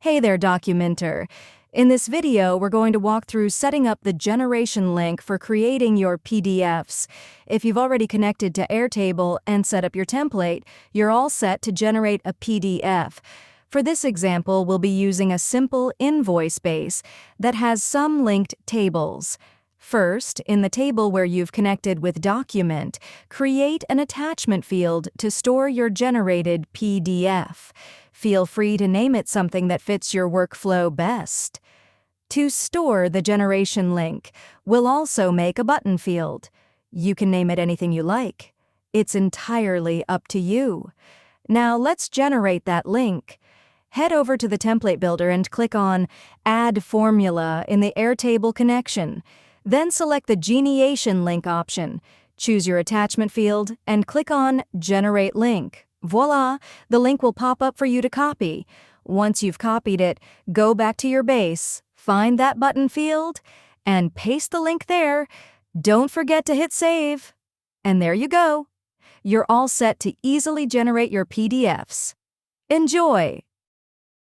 Hey there, Documenter. In this video, we're going to walk through setting up the generation link for creating your PDFs. If you've already connected to Airtable and set up your template, you're all set to generate a PDF. For this example, we'll be using a simple invoice base that has some linked tables. First, in the table where you've connected with Documint, create an attachment field to store your generated PDF. Feel free to name it something that fits your workflow best. To store the generation link, we'll also make a button field. You can name it anything you like. It's entirely up to you. Now let's generate that link. Head over to the template builder and click on Add Formula in the Airtable connection. Then select the Generation Link option. Choose your attachment field and click on Generate Link. Voila! The link will pop up for you to copy. Once you've copied it, go back to your base, find that button field, and paste the link there. Don't forget to hit save. And there you go. You're all set to easily generate your PDFs. Enjoy!